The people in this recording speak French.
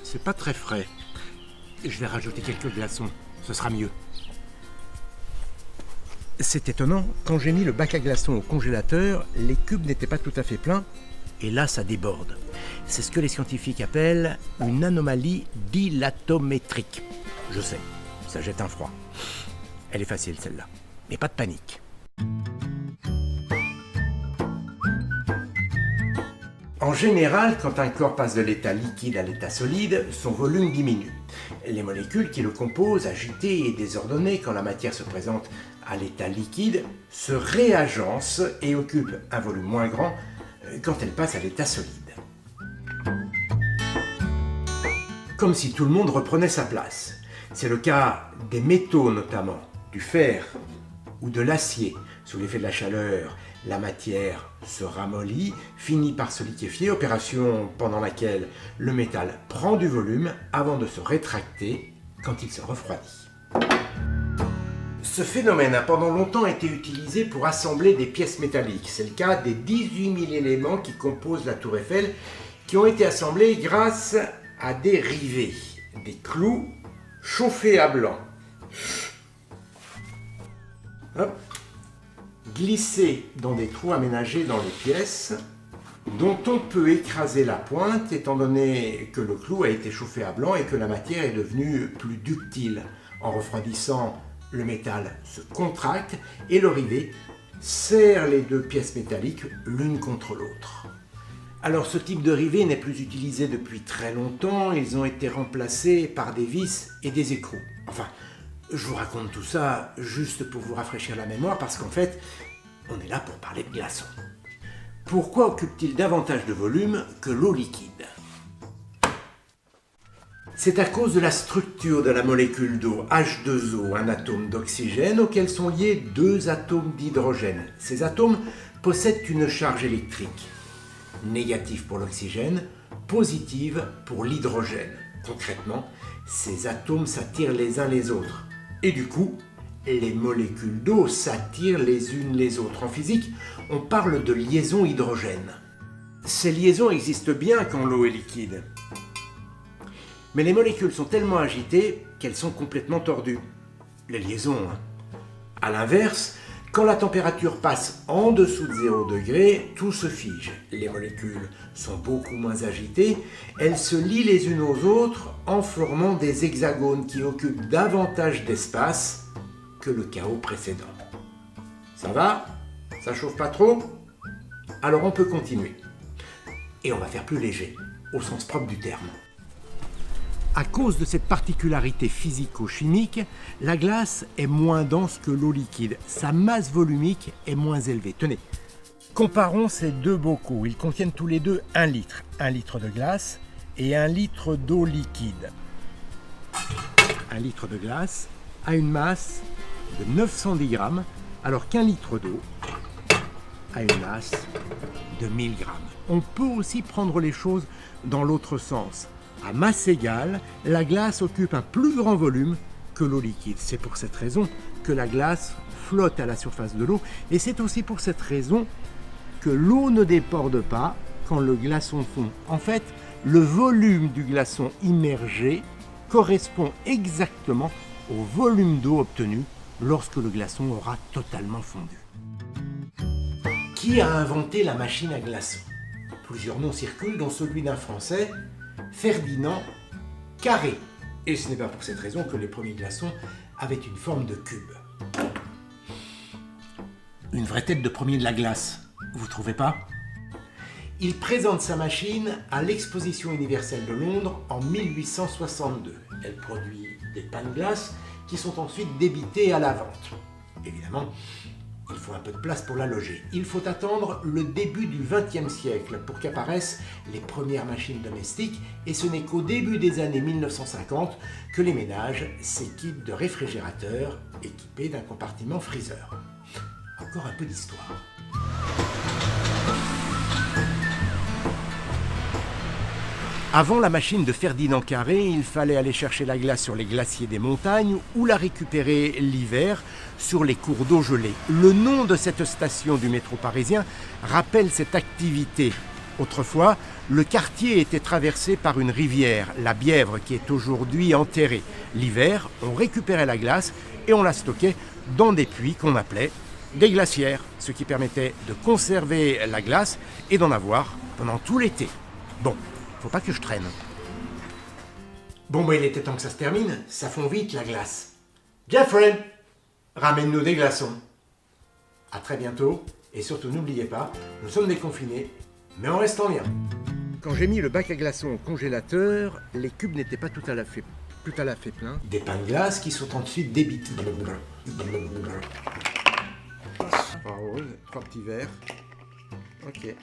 C'est pas très frais. Je vais rajouter quelques glaçons, ce sera mieux. C'est étonnant, quand j'ai mis le bac à glaçons au congélateur, les cubes n'étaient pas tout à fait pleins, et là ça déborde. C'est ce que les scientifiques appellent une anomalie dilatométrique. Je sais, ça jette un froid. Elle est facile celle-là, mais pas de panique. En général, quand un corps passe de l'état liquide à l'état solide, son volume diminue. Les molécules qui le composent, agitées et désordonnées quand la matière se présente à l'état liquide, se réagencent et occupent un volume moins grand quand elles passent à l'état solide. Comme si tout le monde reprenait sa place. C'est le cas des métaux notamment, du fer ou de l'acier. Sous l'effet de la chaleur, la matière se ramollit, finit par se liquéfier, opération pendant laquelle le métal prend du volume avant de se rétracter quand il se refroidit. Ce phénomène a pendant longtemps été utilisé pour assembler des pièces métalliques. C'est le cas des 18 000 éléments qui composent la tour Eiffel, qui ont été assemblés grâce à des rivets, des clous chauffés à blanc. Hop. Glissés dans des trous aménagés dans les pièces, dont on peut écraser la pointe étant donné que le clou a été chauffé à blanc et que la matière est devenue plus ductile. En refroidissant, le métal se contracte et le rivet serre les deux pièces métalliques l'une contre l'autre. Alors ce type de rivet n'est plus utilisé depuis très longtemps, ils ont été remplacés par des vis et des écrous. Enfin, je vous raconte tout ça juste pour vous rafraîchir la mémoire parce qu'en fait, on est là pour parler de glaçons. Pourquoi occupe-t-il davantage de volume que l'eau liquide ? C'est à cause de la structure de la molécule d'eau, H2O, un atome d'oxygène auquel sont liés deux atomes d'hydrogène. Ces atomes possèdent une charge électrique, négative pour l'oxygène, positive pour l'hydrogène. Concrètement, ces atomes s'attirent les uns les autres. Et du coup, les molécules d'eau s'attirent les unes les autres. En physique, on parle de liaison hydrogène. Ces liaisons existent bien quand l'eau est liquide. Mais les molécules sont tellement agitées qu'elles sont complètement tordues. Les liaisons, hein. À l'inverse, quand la température passe en dessous de 0 degré, tout se fige. Les molécules sont beaucoup moins agitées, elles se lient les unes aux autres en formant des hexagones qui occupent davantage d'espace que le chaos précédent. Ça va ? Ça chauffe pas trop ? Alors on peut continuer. Et on va faire plus léger, au sens propre du terme. À cause de cette particularité physico-chimique, la glace est moins dense que l'eau liquide. Sa masse volumique est moins élevée. Tenez, comparons ces deux bocaux. Ils contiennent tous les deux 1 litre. 1 litre de glace et 1 litre d'eau liquide. 1 litre de glace a une masse de 910 grammes, alors qu'un litre d'eau a une masse de 1000 grammes. On peut aussi prendre les choses dans l'autre sens. À masse égale, la glace occupe un plus grand volume que l'eau liquide. C'est pour cette raison que la glace flotte à la surface de l'eau et c'est aussi pour cette raison que l'eau ne déborde pas quand le glaçon fond. En fait, le volume du glaçon immergé correspond exactement au volume d'eau obtenu lorsque le glaçon aura totalement fondu. Qui a inventé la machine à glaçons ? Plusieurs noms circulent, dont celui d'un Français, Ferdinand Carré. Et ce n'est pas pour cette raison que les premiers glaçons avaient une forme de cube. Une vraie tête de premier de la glace, vous trouvez pas ? Il présente sa machine à l'Exposition universelle de Londres en 1862. Elle produit des pains de glace qui sont ensuite débités à la vente. Évidemment, il faut un peu de place pour la loger. Il faut attendre le début du XXe siècle pour qu'apparaissent les premières machines domestiques et ce n'est qu'au début des années 1950 que les ménages s'équipent de réfrigérateurs équipés d'un compartiment freezer. Encore un peu d'histoire. Avant la machine de Ferdinand Carré, il fallait aller chercher la glace sur les glaciers des montagnes ou la récupérer l'hiver sur les cours d'eau gelés. Le nom de cette station du métro parisien rappelle cette activité. Autrefois, le quartier était traversé par une rivière, la Bièvre, qui est aujourd'hui enterrée. L'hiver, on récupérait la glace et on la stockait dans des puits qu'on appelait des glacières, ce qui permettait de conserver la glace et d'en avoir pendant tout l'été. Bon, faut pas que je traîne. Bon, il était temps que ça se termine, ça fond vite la glace. Jeffrey, ramène-nous des glaçons. À très bientôt, et surtout n'oubliez pas, nous sommes déconfinés, mais on reste en lien. Quand j'ai mis le bac à glaçons au congélateur, les cubes n'étaient pas tout à fait pleins. Des pains de glace qui sont ensuite débités. 3 roses, 3 petits verres. Ok.